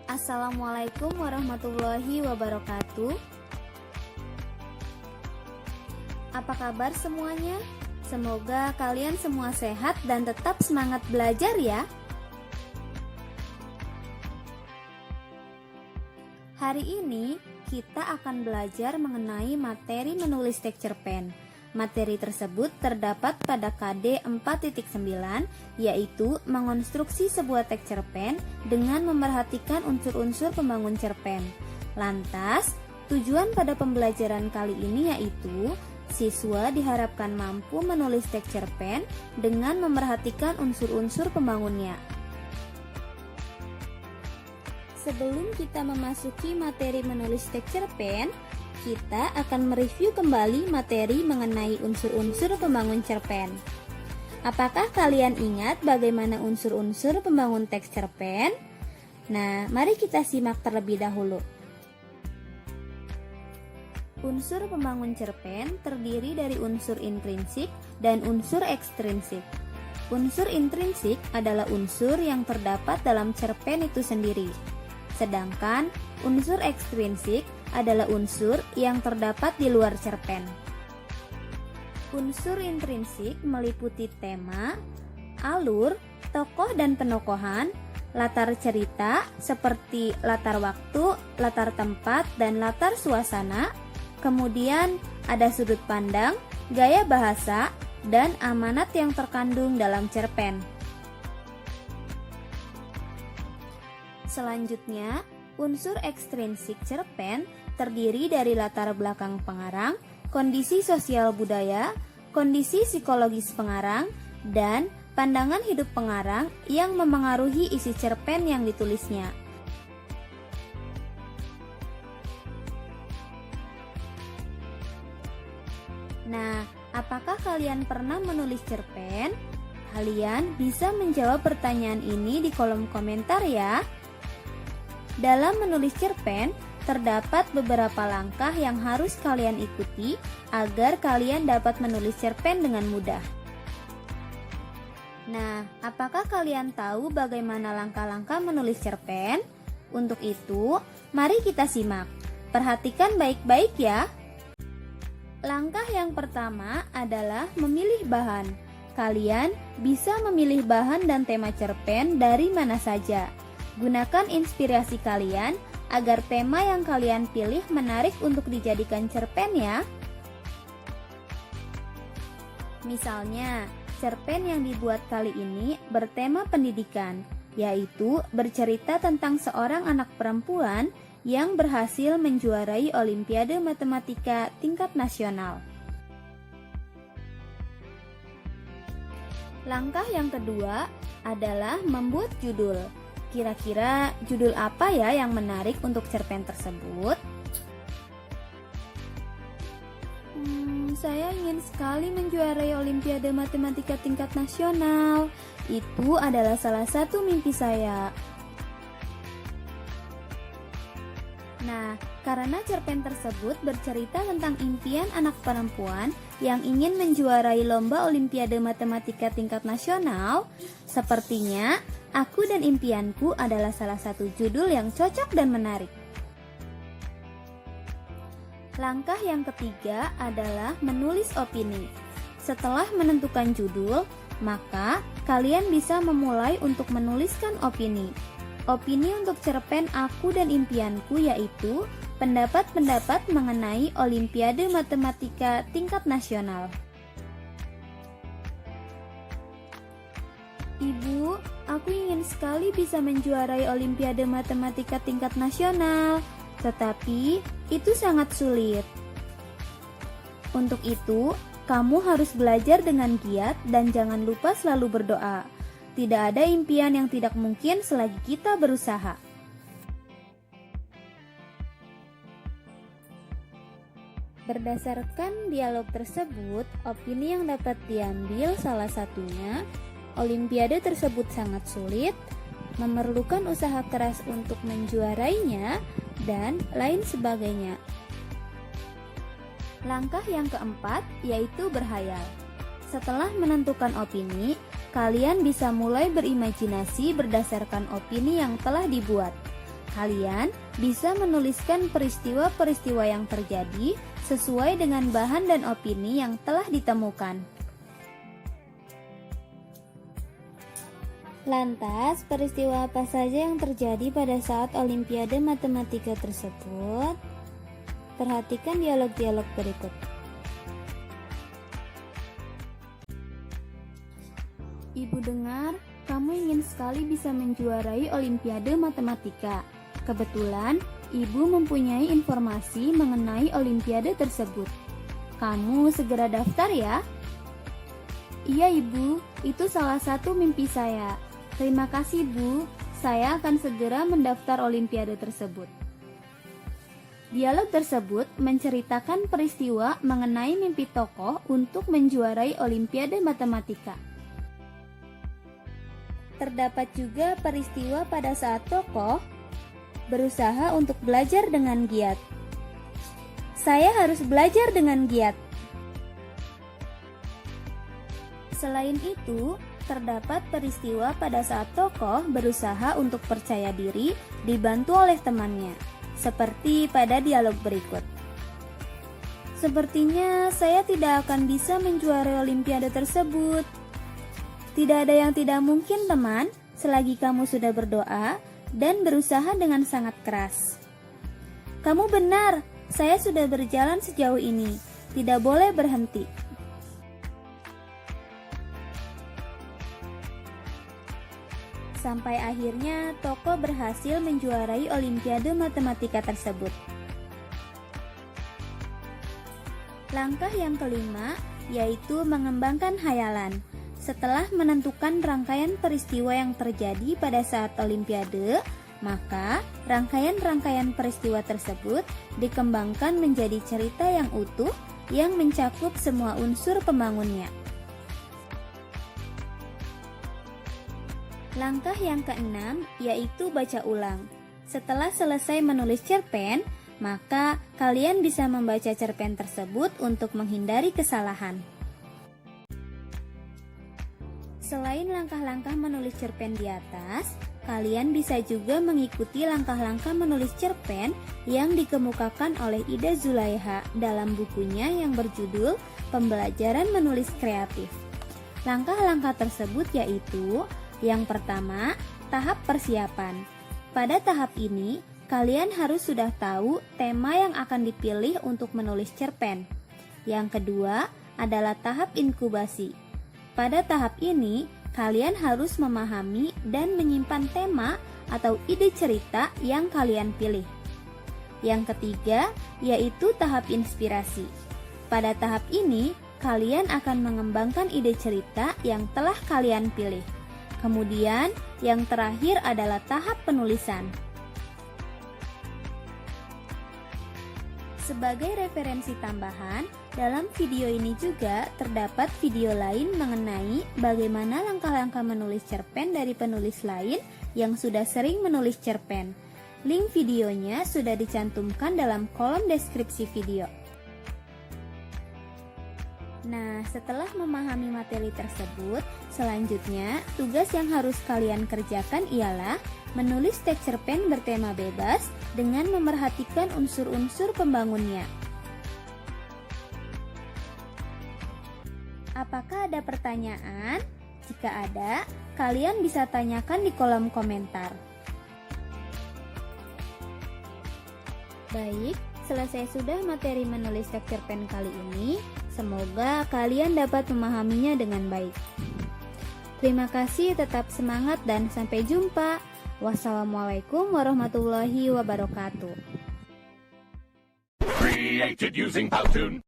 Assalamualaikum warahmatullahi wabarakatuh. Apa kabar semuanya? Semoga kalian semua sehat dan tetap semangat belajar ya. Hari ini kita akan belajar mengenai materi menulis teks cerpen. Materi tersebut terdapat pada KD 4.9, yaitu mengonstruksi sebuah teks cerpen dengan memerhatikan unsur-unsur pembangun cerpen. Lantas, tujuan pada pembelajaran kali ini yaitu siswa diharapkan mampu menulis teks cerpen dengan memerhatikan unsur-unsur pembangunnya. Sebelum kita memasuki materi menulis teks cerpen, kita akan mereview kembali materi mengenai unsur-unsur pembangun cerpen. Apakah kalian ingat bagaimana unsur-unsur pembangun teks cerpen? Nah, mari kita simak terlebih dahulu. Unsur pembangun cerpen terdiri dari unsur intrinsik dan unsur ekstrinsik. Unsur intrinsik adalah unsur yang terdapat dalam cerpen itu sendiri. Sedangkan unsur ekstrinsik adalah unsur yang terdapat di luar cerpen. Unsur intrinsik meliputi tema, alur, tokoh dan penokohan, latar cerita seperti latar waktu, latar tempat, dan latar suasana. Kemudian ada sudut pandang, gaya bahasa, dan amanat yang terkandung dalam cerpen. Selanjutnya, unsur ekstrinsik cerpen terdiri dari latar belakang pengarang, kondisi sosial budaya, kondisi psikologis pengarang, dan pandangan hidup pengarang yang memengaruhi isi cerpen yang ditulisnya. Nah, apakah kalian pernah menulis cerpen? Kalian bisa menjawab pertanyaan ini di kolom komentar ya. Dalam menulis cerpen, terdapat beberapa langkah yang harus kalian ikuti agar kalian dapat menulis cerpen dengan mudah. Nah, apakah kalian tahu bagaimana langkah-langkah menulis cerpen? Untuk itu, mari kita simak. Perhatikan baik-baik ya. Langkah yang pertama adalah memilih bahan. Kalian bisa memilih bahan dan tema cerpen dari mana saja. Gunakan inspirasi kalian agar tema yang kalian pilih menarik untuk dijadikan cerpen ya. Misalnya, cerpen yang dibuat kali ini bertema pendidikan, yaitu bercerita tentang seorang anak perempuan yang berhasil menjuarai Olimpiade Matematika tingkat nasional. Langkah yang kedua adalah membuat judul. Kira-kira judul apa ya yang menarik untuk cerpen tersebut? Saya ingin sekali menjuarai Olimpiade Matematika tingkat nasional. Itu adalah salah satu mimpi saya. Nah, karena cerpen tersebut bercerita tentang impian anak perempuan yang ingin menjuarai lomba Olimpiade Matematika tingkat nasional, sepertinya Aku dan Impianku adalah salah satu judul yang cocok dan menarik. Langkah yang ketiga adalah menulis opini. Setelah menentukan judul, maka kalian bisa memulai untuk menuliskan opini. Opini untuk cerpen Aku dan Impianku yaitu pendapat-pendapat mengenai Olimpiade Matematika tingkat nasional. Ibu, aku ingin sekali bisa menjuarai Olimpiade Matematika tingkat nasional, tetapi itu sangat sulit. Untuk itu, kamu harus belajar dengan giat dan jangan lupa selalu berdoa. Tidak ada impian yang tidak mungkin selagi kita berusaha. Berdasarkan dialog tersebut, opini yang dapat diambil salah satunya, Olimpiade tersebut sangat sulit, memerlukan usaha keras untuk menjuarainya, dan lain sebagainya. Langkah yang keempat yaitu berhayal. Setelah menentukan opini, kalian bisa mulai berimajinasi berdasarkan opini yang telah dibuat. Kalian bisa menuliskan peristiwa-peristiwa yang terjadi sesuai dengan bahan dan opini yang telah ditemukan. Lantas, peristiwa apa saja yang terjadi pada saat Olimpiade Matematika tersebut? Perhatikan dialog-dialog berikut. Ibu dengar, kamu ingin sekali bisa menjuarai Olimpiade Matematika. Kebetulan, Ibu mempunyai informasi mengenai Olimpiade tersebut. Kamu segera daftar ya. Iya Ibu, itu salah satu mimpi saya. Terima kasih Bu, saya akan segera mendaftar Olimpiade tersebut. Dialog tersebut menceritakan peristiwa mengenai mimpi tokoh untuk menjuarai Olimpiade Matematika. Terdapat juga peristiwa pada saat tokoh berusaha untuk belajar dengan giat. Saya harus belajar dengan giat. Selain itu, terdapat peristiwa pada saat tokoh berusaha untuk percaya diri dibantu oleh temannya, seperti pada dialog berikut. Sepertinya saya tidak akan bisa menjuarai Olimpiade tersebut. Tidak ada yang tidak mungkin, teman, selagi kamu sudah berdoa dan berusaha dengan sangat keras. Kamu benar, saya sudah berjalan sejauh ini, tidak boleh berhenti. Sampai akhirnya Toko berhasil menjuarai Olimpiade Matematika tersebut. Langkah yang kelima yaitu mengembangkan hayalan. Setelah menentukan rangkaian peristiwa yang terjadi pada saat Olimpiade, maka rangkaian-rangkaian peristiwa tersebut dikembangkan menjadi cerita yang utuh yang mencakup semua unsur pembangunnya. Langkah yang keenam yaitu baca ulang. Setelah selesai menulis cerpen, maka kalian bisa membaca cerpen tersebut untuk menghindari kesalahan. Selain langkah-langkah menulis cerpen di atas, kalian bisa juga mengikuti langkah-langkah menulis cerpen yang dikemukakan oleh Ida Zulaiha dalam bukunya yang berjudul Pembelajaran Menulis Kreatif. Langkah-langkah tersebut yaitu: yang pertama, tahap persiapan. Pada tahap ini, kalian harus sudah tahu tema yang akan dipilih untuk menulis cerpen. Yang kedua adalah tahap inkubasi. Pada tahap ini, kalian harus memahami dan menyimpan tema atau ide cerita yang kalian pilih. Yang ketiga, yaitu tahap inspirasi. Pada tahap ini, kalian akan mengembangkan ide cerita yang telah kalian pilih. Kemudian, yang terakhir adalah tahap penulisan. Sebagai referensi tambahan, dalam video ini juga terdapat video lain mengenai bagaimana langkah-langkah menulis cerpen dari penulis lain yang sudah sering menulis cerpen. Link videonya sudah dicantumkan dalam kolom deskripsi video. Nah, setelah memahami materi tersebut, selanjutnya tugas yang harus kalian kerjakan ialah menulis teks cerpen bertema bebas dengan memerhatikan unsur-unsur pembangunnya. Apakah ada pertanyaan? Jika ada, kalian bisa tanyakan di kolom komentar. Baik, selesai sudah materi menulis teks cerpen kali ini. Semoga kalian dapat memahaminya dengan baik. Terima kasih, tetap semangat dan sampai jumpa. Wassalamualaikum warahmatullahi wabarakatuh. Created using Powtoon.